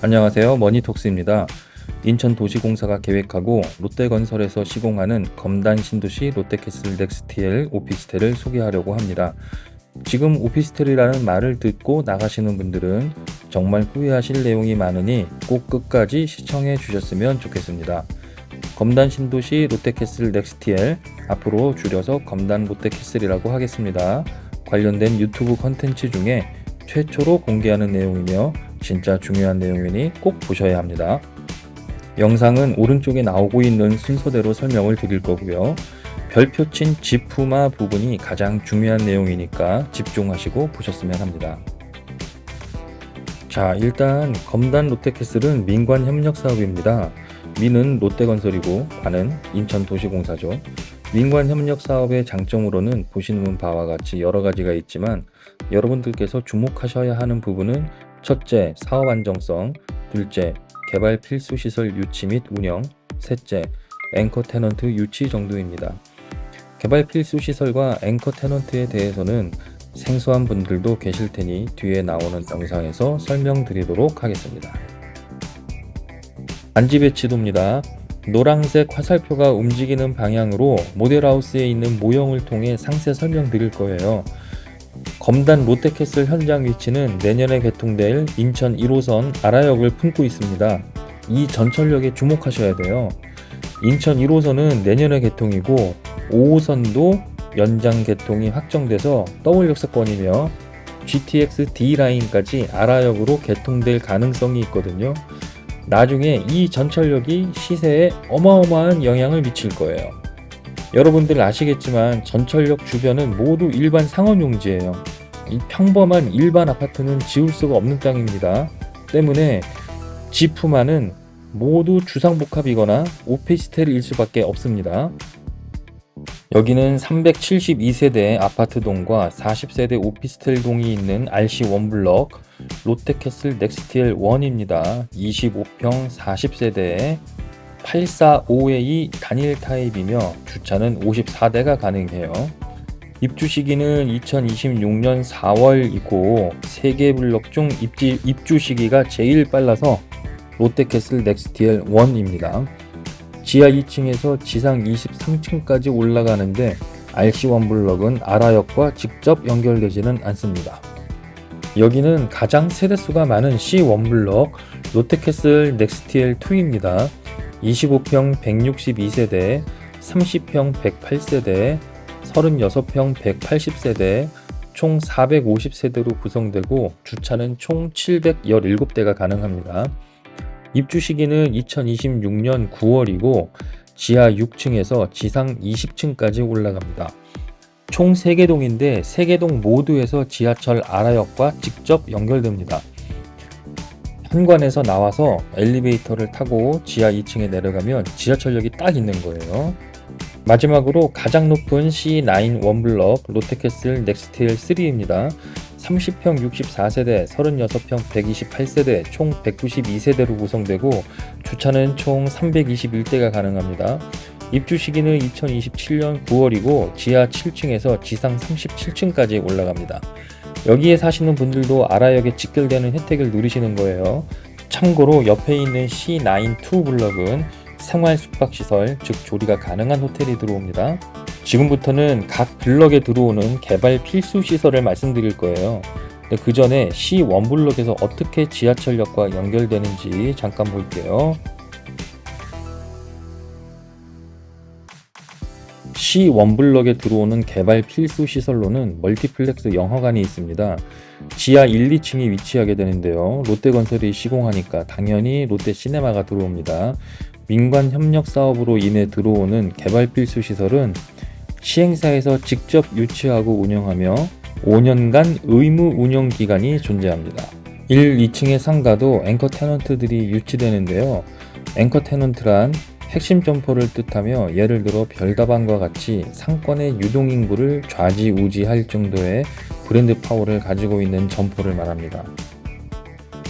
안녕하세요. 머니톡스입니다. 인천도시공사가 계획하고 롯데건설에서 시공하는 검단 신도시 롯데캐슬 넥스티엘 오피스텔을 소개하려고 합니다. 지금 오피스텔이라는 말을 듣고 나가시는 분들은 정말 후회하실 내용이 많으니 꼭 끝까지 시청해 주셨으면 좋겠습니다. 검단 신도시 롯데캐슬 넥스티엘, 앞으로 줄여서 검단 롯데캐슬이라고 하겠습니다. 관련된 유튜브 컨텐츠 중에 최초로 공개하는 내용이며 진짜 중요한 내용이니 꼭 보셔야 합니다. 영상은 오른쪽에 나오고 있는 순서대로 설명을 드릴 거고요. 별표 친 지푸마 부분이 가장 중요한 내용이니까 집중하시고 보셨으면 합니다. 자, 일단 검단 롯데캐슬은 민관 협력 사업입니다. 민은 롯데건설이고 관은 인천도시공사죠. 민관 협력 사업의 장점으로는 보시는 바와 같이 여러 가지가 있지만 여러분들께서 주목하셔야 하는 부분은 첫째, 사업 안정성, 둘째, 개발 필수 시설 유치 및 운영, 셋째, 앵커 테넌트 유치 정도입니다. 개발 필수 시설과 앵커 테넌트에 대해서는 생소한 분들도 계실 테니 뒤에 나오는 영상에서 설명드리도록 하겠습니다. 단지 배치도입니다. 노란색 화살표가 움직이는 방향으로 모델하우스에 있는 모형을 통해 상세 설명드릴 거예요. 검단 롯데캐슬 현장 위치는 내년에 개통될 인천 1호선 아라역을 품고 있습니다. 이 전철역에 주목하셔야 돼요. 인천 1호선은 내년에 개통이고 5호선도 연장 개통이 확정돼서 더블 역세권이며 GTX D라인까지 아라역으로 개통될 가능성이 있거든요. 나중에 이 전철역이 시세에 어마어마한 영향을 미칠 거예요. 여러분들 아시겠지만 전철역 주변은 모두 일반 상업용지예요. 이 평범한 일반 아파트는 지을 수가 없는 땅입니다. 때문에 지푸마는 모두 주상복합이거나 오피스텔일 수밖에 없습니다. 여기는 372세대 아파트동과 40세대 오피스텔동이 있는 RC 원블럭 롯데캐슬 넥스티엘 1입니다. 25평 40세대에 845A 단일 타입이며 주차는 54대가 가능해요. 입주 시기는 2026년 4월이고 3개 블럭 중 입주 시기가 제일 빨라서 롯데캐슬 넥스티엘 1입니다. 지하 2층에서 지상 23층까지 올라가는데 RC1 블럭은 아라역과 직접 연결되지는 않습니다. 여기는 가장 세대수가 많은 C1 블럭 롯데캐슬 넥스티엘 2입니다. 25평 162세대, 30평 108세대, 36평 180세대, 총 450세대로 구성되고 주차는 총 717대가 가능합니다. 입주 시기는 2026년 9월이고 지하 6층에서 지상 20층까지 올라갑니다. 총 3개 동인데 3개 동 모두에서 지하철 아라역과 직접 연결됩니다. 현관에서 나와서 엘리베이터를 타고 지하 2층에 내려가면 지하철역이 딱 있는 거예요. 마지막으로 가장 높은 C9 원블럭 롯데캐슬 넥스티엘 3입니다. 30평 64세대, 36평 128세대, 총 192세대로 구성되고 주차는 총 321대가 가능합니다. 입주 시기는 2027년 9월이고 지하 7층에서 지상 37층까지 올라갑니다. 여기에 사시는 분들도 아라역에 직결되는 혜택을 누리시는 거예요. 참고로 옆에 있는 C9-2 블럭은 생활 숙박시설, 즉 조리가 가능한 호텔이 들어옵니다. 지금부터는 각 블럭에 들어오는 개발 필수 시설을 말씀드릴 거예요. 그 전에 C1 블럭에서 어떻게 지하철역과 연결되는지 잠깐 볼게요. C1 블럭에 들어오는 개발 필수 시설로는 멀티플렉스 영화관이 있습니다. 지하 1, 2층이 위치하게 되는데요. 롯데건설이 시공하니까 당연히 롯데시네마가 들어옵니다. 민관 협력 사업으로 인해 들어오는 개발 필수 시설은 시행사에서 직접 유치하고 운영하며 5년간 의무 운영 기간이 존재합니다. 1, 2층의 상가도 앵커 테넌트들이 유치되는데요. 앵커 테넌트란 핵심 점포를 뜻하며 예를 들어 별다방과 같이 상권의 유동인구를 좌지우지할 정도의 브랜드 파워를 가지고 있는 점포를 말합니다.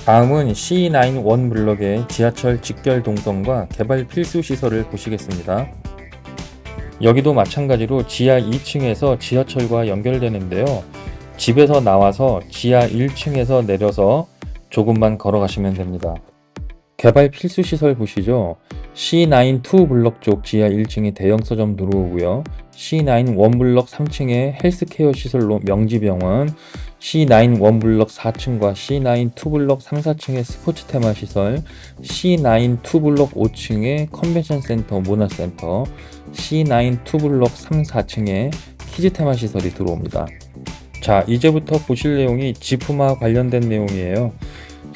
다음은 C9 원 블럭의 지하철 직결 동선과 개발 필수 시설을 보시겠습니다. 여기도 마찬가지로 지하 2층에서 지하철과 연결되는데요. 집에서 나와서 지하 1층에서 내려서 조금만 걸어가시면 됩니다. 개발 필수 시설 보시죠. C9 2 블럭 쪽 지하 1층에 대형 서점 들어오고요. C9 1 블럭 3층에 헬스케어 시설로 명지병원, C9 1 블럭 4층과 C9 2 블럭 3, 4층에 스포츠 테마 시설, C9 2 블럭 5층에 컨벤션 센터, 문화센터, C9 2 블럭 3, 4층에 키즈 테마 시설이 들어옵니다. 자, 이제부터 보실 내용이 지프마 관련된 내용이에요.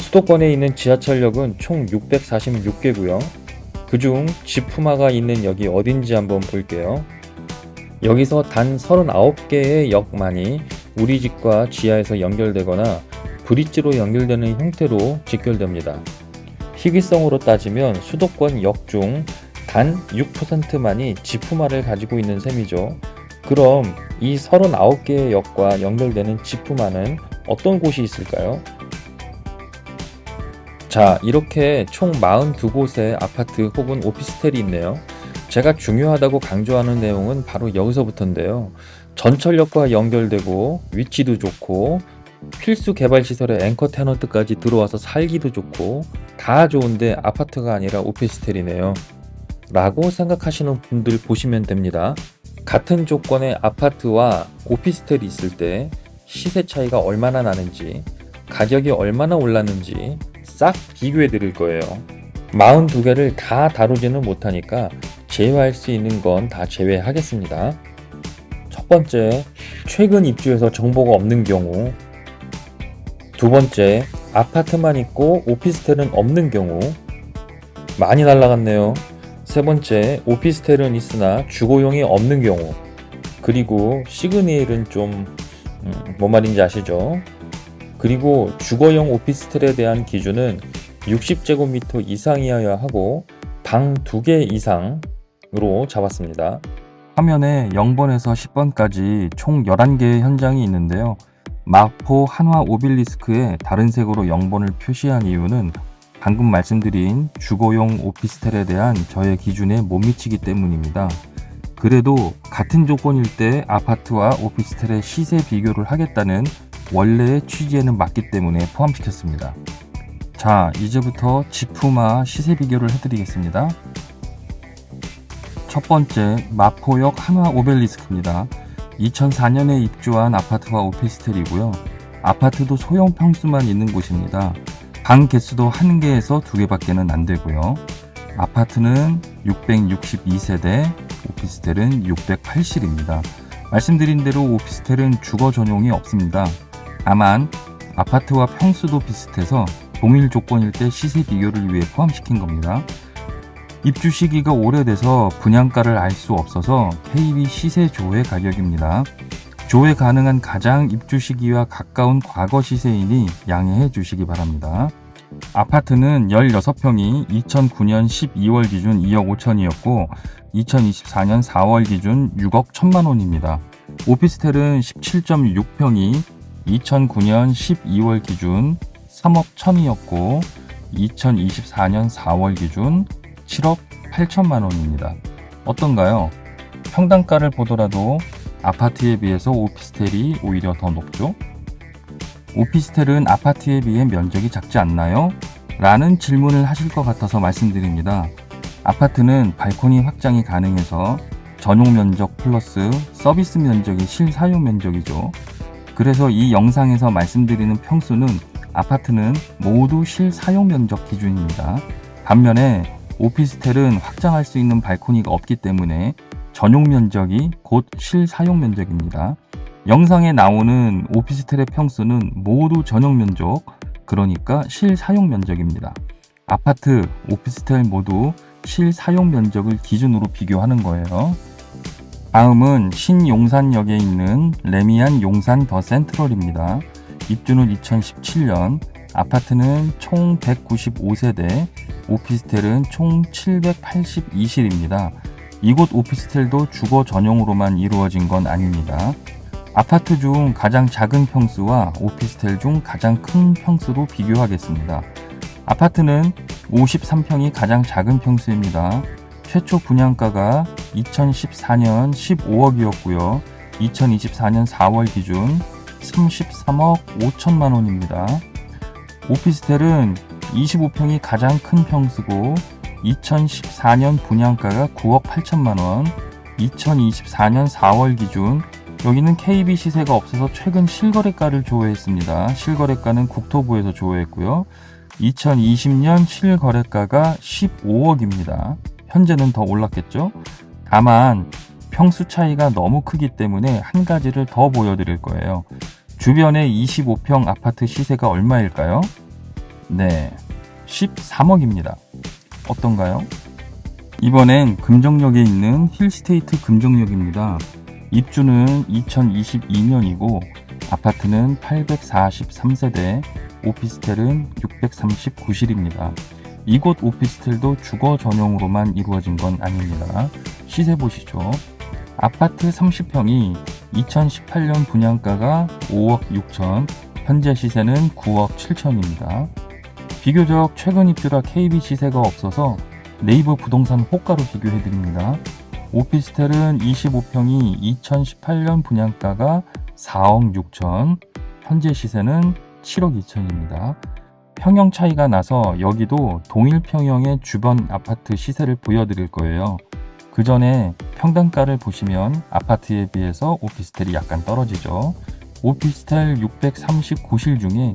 수도권에 있는 지하철역은 총 646개고요. 그중 지프마가 있는 역이 어딘지 한번 볼게요. 여기서 단 39개의 역만이 우리 집과 지하에서 연결되거나 브릿지로 연결되는 형태로 직결됩니다. 희귀성으로 따지면 수도권 역 중 단 6%만이 지프마를 가지고 있는 셈이죠. 그럼 이 39개의 역과 연결되는 지프마는 어떤 곳이 있을까요? 자, 이렇게 총 42곳의 아파트 혹은 오피스텔이 있네요. 제가 중요하다고 강조하는 내용은 바로 여기서부터인데요. 전철역과 연결되고 위치도 좋고 필수 개발시설의 앵커 테너트까지 들어와서 살기도 좋고 다 좋은데 아파트가 아니라 오피스텔이네요 라고 생각하시는 분들 보시면 됩니다. 같은 조건의 아파트와 오피스텔이 있을 때 시세 차이가 얼마나 나는지, 가격이 얼마나 올랐는지 싹 비교해 드릴 거예요. 42개를 다 다루지는 못하니까 제외할 수 있는 건 다 제외하겠습니다. 첫 번째, 최근 입주해서 정보가 없는 경우. 두 번째, 아파트만 있고 오피스텔은 없는 경우. 많이 날라갔네요. 세 번째, 오피스텔은 있으나 주거용이 없는 경우. 그리고 시그니엘은 좀 뭔 말인지 아시죠? 그리고 주거용 오피스텔에 대한 기준은 60제곱미터 이상이어야 하고 방 2개 이상으로 잡았습니다. 화면에 0번에서 10번까지 총 11개의 현장이 있는데요. 마포 한화 오빌리스크에 다른 색으로 0번을 표시한 이유는 방금 말씀드린 주거용 오피스텔에 대한 저의 기준에 못 미치기 때문입니다. 그래도 같은 조건일 때 아파트와 오피스텔의 시세 비교를 하겠다는 원래의 취지에는 맞기 때문에 포함시켰습니다. 자, 이제부터 지프마 시세 비교를 해드리겠습니다. 첫 번째, 마포역 한화 오벨리스크입니다. 2004년에 입주한 아파트와 오피스텔이고요. 아파트도 소형 평수만 있는 곳입니다. 방 개수도 1개에서 2개밖에는 안 되고요. 아파트는 662세대, 오피스텔은 608실입니다. 말씀드린 대로 오피스텔은 주거 전용이 없습니다. 다만 아파트와 평수도 비슷해서 동일 조건일 때 시세 비교를 위해 포함시킨 겁니다. 입주 시기가 오래돼서 분양가를 알 수 없어서 KB 시세 조회 가격입니다. 조회 가능한 가장 입주 시기와 가까운 과거 시세이니 양해해 주시기 바랍니다. 아파트는 16평이 2009년 12월 기준 2억 5천이었고 2024년 4월 기준 6억 1천만 원입니다. 오피스텔은 17.6평이 2009년 12월 기준 3억 1천이었고 2024년 4월 기준 7억 8천만 원입니다. 어떤가요? 평당가를 보더라도 아파트에 비해서 오피스텔이 오히려 더 높죠? 오피스텔은 아파트에 비해 면적이 작지 않나요? 라는 질문을 하실 것 같아서 말씀드립니다. 아파트는 발코니 확장이 가능해서 전용 면적 플러스 서비스 면적이 실사용 면적이죠. 그래서 이 영상에서 말씀드리는 평수는 아파트는 모두 실사용 면적 기준입니다. 반면에 오피스텔은 확장할 수 있는 발코니가 없기 때문에 전용 면적이 곧 실사용 면적입니다. 영상에 나오는 오피스텔의 평수는 모두 전용 면적, 그러니까 실사용 면적입니다. 아파트, 오피스텔 모두 실사용 면적을 기준으로 비교하는 거예요. 다음은 신용산역에 있는 레미안 용산 더 센트럴입니다. 입주는 2017년, 아파트는 총 195세대, 오피스텔은 총 782실입니다. 이곳 오피스텔도 주거 전용으로만 이루어진 건 아닙니다. 아파트 중 가장 작은 평수와 오피스텔 중 가장 큰 평수로 비교하겠습니다. 아파트는 53평이 가장 작은 평수입니다. 최초 분양가가 2014년 15억이었고요. 2024년 4월 기준 33억 5천만 원입니다. 오피스텔은 25평이 가장 큰 평수고 2014년 분양가가 9억 8천만원, 2024년 4월 기준 여기는 KB 시세가 없어서 최근 실거래가를 조회했습니다. 실거래가는 국토부에서 조회했고요. 2020년 실거래가가 15억입니다. 현재는 더 올랐겠죠? 다만 평수 차이가 너무 크기 때문에 한 가지를 더 보여드릴 거예요. 주변에 25평 아파트 시세가 얼마일까요? 네, 13억입니다. 어떤가요? 이번엔 금정역에 있는 힐스테이트 금정역입니다. 입주는 2022년이고 아파트는 843세대, 오피스텔은 639실입니다. 이곳 오피스텔도 주거 전용으로만 이루어진 건 아닙니다. 시세 보시죠. 아파트 30평이 2018년 분양가가 5억 6천, 현재 시세는 9억 7천입니다. 비교적 최근 입주라 KB 시세가 없어서 네이버 부동산 호가로 비교해드립니다. 오피스텔은 25평이 2018년 분양가가 4억 6천, 현재 시세는 7억 2천입니다. 평형 차이가 나서 여기도 동일 평형의 주변 아파트 시세를 보여드릴 거예요. 그 전에 평당가를 보시면 아파트에 비해서 오피스텔이 약간 떨어지죠. 오피스텔 639실 중에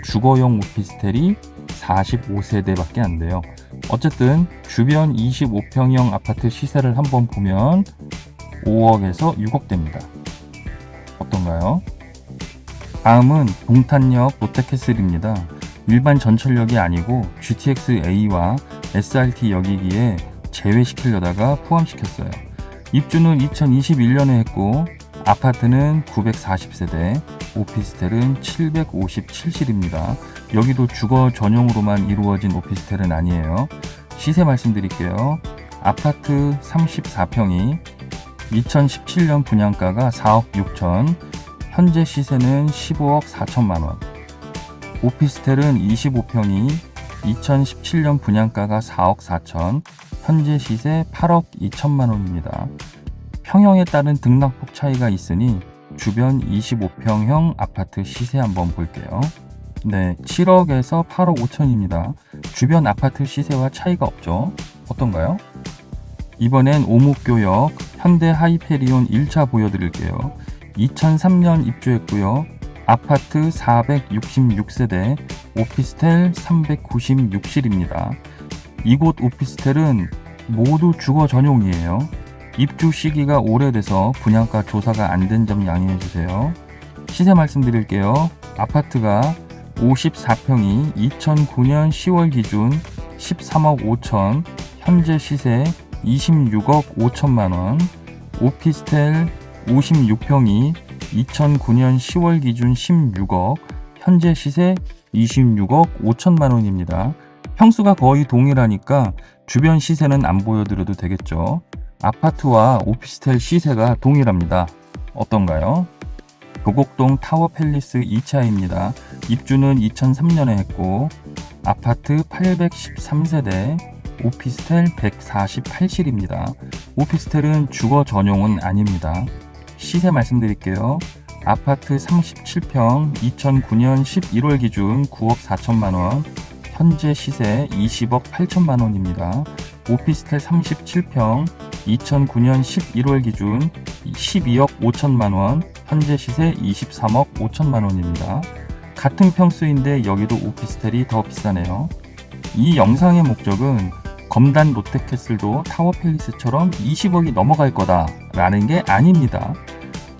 주거용 오피스텔이 45세대밖에 안 돼요. 어쨌든 주변 25평형 아파트 시세를 한번 보면 5억에서 6억대입니다. 어떤가요? 다음은 동탄역 롯데캐슬입니다. 일반 전철역이 아니고 GTX-A와 SRT 역이기에 제외시키려다가 포함시켰어요. 입주는 2021년에 했고 아파트는 940세대, 오피스텔은 757실입니다. 여기도 주거 전용으로만 이루어진 오피스텔은 아니에요. 시세 말씀드릴게요. 아파트 34평이 2017년 분양가가 4억 6천, 현재 시세는 15억 4천만원. 오피스텔은 25평이 2017년 분양가가 4억 4천, 현재 시세 8억 2천만원입니다. 평형에 따른 등락폭 차이가 있으니 주변 25평형 아파트 시세 한번 볼게요. 네, 7억에서 8억 5천입니다. 주변 아파트 시세와 차이가 없죠? 어떤가요? 이번엔 오목교역 현대 하이페리온 1차 보여드릴게요. 2003년 입주했고요. 아파트 466세대, 오피스텔 396실입니다. 이곳 오피스텔은 모두 주거 전용이에요. 입주 시기가 오래돼서 분양가 조사가 안 된 점 양해해주세요. 시세 말씀드릴게요. 아파트가 54평이 2009년 10월 기준 13억 5천, 현재 시세 26억 5천만원, 오피스텔 56평이 2009년 10월 기준 16억, 현재 시세 26억 5천만원입니다. 평수가 거의 동일하니까 주변 시세는 안 보여드려도 되겠죠. 아파트와 오피스텔 시세가 동일합니다. 어떤가요? 도곡동 타워팰리스 2차입니다. 입주는 2003년에 했고 아파트 813세대, 오피스텔 148실입니다. 오피스텔은 주거 전용은 아닙니다. 시세 말씀드릴게요. 아파트 37평 2009년 11월 기준 9억 4천만원, 현재 시세 20억 8천만원입니다. 오피스텔 37평 2009년 11월 기준 12억 5천만원, 현재 시세 23억 5천만원입니다. 같은 평수인데 여기도 오피스텔이 더 비싸네요. 이 영상의 목적은 검단 롯데캐슬도 타워팰리스처럼 20억이 넘어갈 거다 라는 게 아닙니다.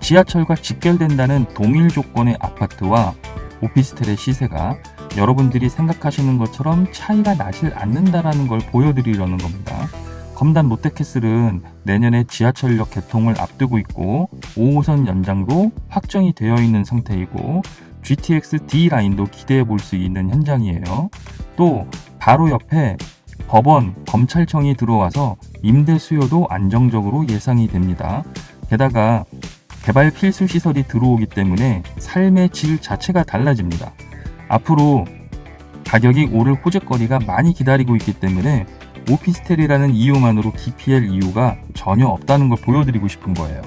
지하철과 직결된다는 동일 조건의 아파트와 오피스텔의 시세가 여러분들이 생각하시는 것처럼 차이가 나질 않는다라는 걸 보여드리려는 겁니다. 검단 롯데캐슬은 내년에 지하철역 개통을 앞두고 있고 5호선 연장도 확정이 되어 있는 상태이고 GTX D 라인도 기대해 볼 수 있는 현장이에요. 또 바로 옆에 법원, 검찰청이 들어와서 임대 수요도 안정적으로 예상이 됩니다. 게다가 개발 필수 시설이 들어오기 때문에 삶의 질 자체가 달라집니다. 앞으로 가격이 오를 호재거리가 많이 기다리고 있기 때문에 오피스텔이라는 이유만으로 기피할 이유가 전혀 없다는 걸 보여드리고 싶은 거예요.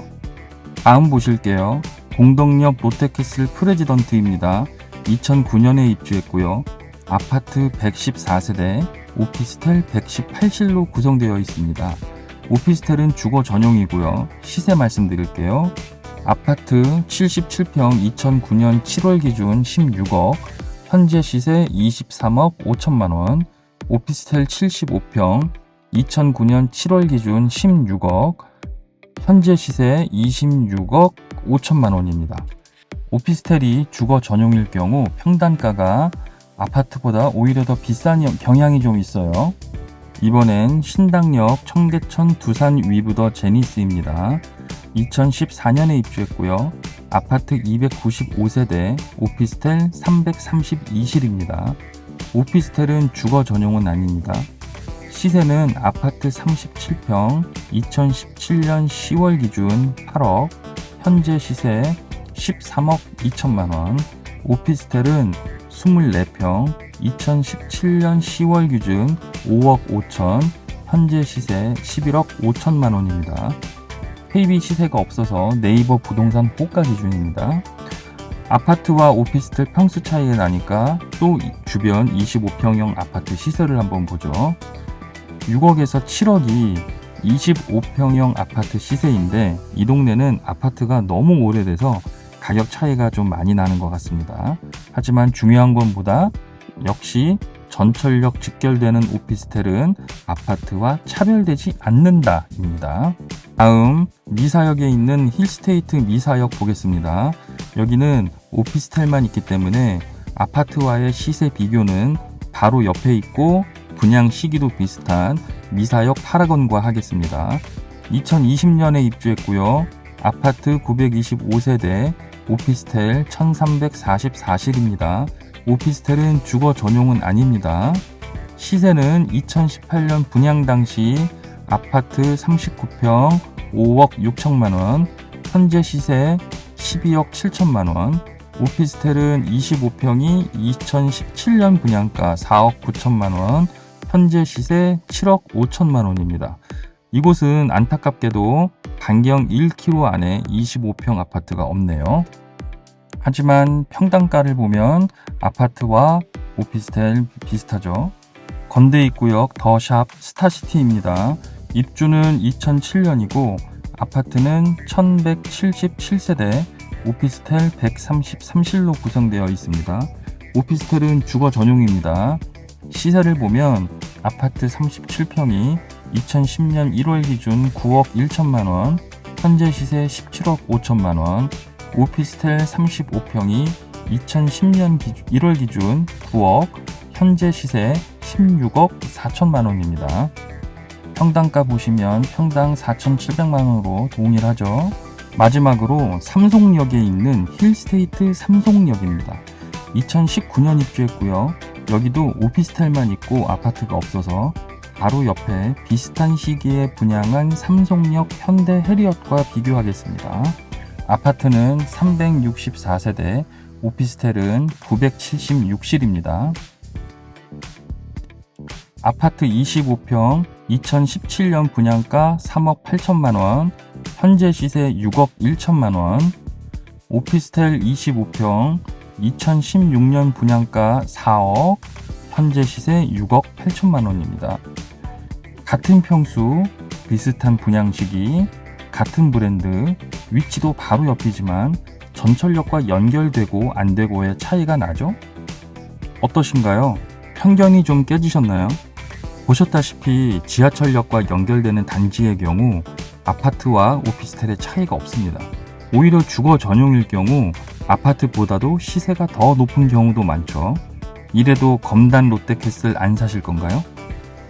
다음 보실게요. 공덕역 롯데캐슬 프레지던트입니다. 2009년에 입주했고요. 아파트 114세대, 오피스텔 118실로 구성되어 있습니다. 오피스텔은 주거 전용이고요. 시세 말씀드릴게요. 아파트 77평 2009년 7월 기준 16억, 현재 시세 23억 5천만 원. 오피스텔 75평 2009년 7월 기준 16억, 현재 시세 26억 5천만 원입니다. 오피스텔이 주거 전용일 경우 평단가가 아파트보다 오히려 더 비싼 경향이 좀 있어요. 이번엔 신당역 청계천 두산 위브더 제니스입니다. 2014년에 입주했고요. 아파트 295세대, 오피스텔 332실입니다. 오피스텔은 주거 전용은 아닙니다. 시세는 아파트 37평 2017년 10월 기준 8억, 현재 시세 13억 2천만 원. 오피스텔은 24평 2017년 10월 기준 5억 5천, 현재 시세 11억 5천만 원입니다. KB 시세가 없어서 네이버 부동산 호가 기준입니다. 아파트와 오피스텔 평수 차이가 나니까 또 주변 25평형 아파트 시세를 한번 보죠. 6억에서 7억이 25평형 아파트 시세인데 이 동네는 아파트가 너무 오래돼서 가격 차이가 좀 많이 나는 것 같습니다. 하지만 중요한 것보다 역시 전철역 직결되는 오피스텔은 아파트와 차별되지 않는다입니다. 다음 미사역에 있는 힐스테이트 미사역 보겠습니다. 여기는 오피스텔만 있기 때문에 아파트와의 시세 비교는 바로 옆에 있고 분양 시기도 비슷한 미사역 파라곤과 하겠습니다. 2020년에 입주했고요. 아파트 925세대, 오피스텔 1344실입니다. 오피스텔은 주거 전용은 아닙니다. 시세는 2018년 분양 당시 아파트 39평 5억 6천만 원, 현재 시세 12억 7천만 원. 오피스텔은 25평이 2017년 분양가 4억 9천만 원, 현재 시세 7억 5천만 원입니다. 이곳은 안타깝게도 반경 1km 안에 25평 아파트가 없네요. 하지만 평당가를 보면 아파트와 오피스텔 비슷하죠. 건대입구역 더샵 스타시티입니다. 입주는 2007년이고 아파트는 1177세대, 오피스텔 133실로 구성되어 있습니다. 오피스텔은 주거 전용입니다. 시세를 보면 아파트 37평이 2010년 1월 기준 9억 1천만 원, 현재 시세 17억 5천만 원, 오피스텔 35평이 2010년 1월 기준 9억, 현재 시세 16억 4천만 원입니다. 평당가 보시면 평당 4,700만 원으로 동일하죠. 마지막으로 삼송역에 있는 힐스테이트 삼송역입니다. 2019년 입주했고요. 여기도 오피스텔만 있고 아파트가 없어서 바로 옆에 비슷한 시기에 분양한 삼송역 현대 해리엇과 비교하겠습니다. 아파트는 364세대, 오피스텔은 976실입니다. 아파트 25평 2017년 분양가 3억 8천만원, 현재 시세 6억 1천만원. 오피스텔 25평 2016년 분양가 4억, 현재 시세 6억 8천만원입니다. 같은 평수, 비슷한 분양 시기, 같은 브랜드, 위치도 바로 옆이지만 전철역과 연결되고 안 되고의 차이가 나죠? 어떠신가요? 편견이 좀 깨지셨나요? 보셨다시피 지하철역과 연결되는 단지의 경우 아파트와 오피스텔의 차이가 없습니다. 오히려 주거 전용일 경우 아파트보다도 시세가 더 높은 경우도 많죠. 이래도 검단 롯데캐슬 안 사실 건가요?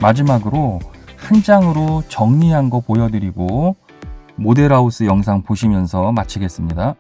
마지막으로 한 장으로 정리한 거 보여드리고 모델하우스 영상 보시면서 마치겠습니다.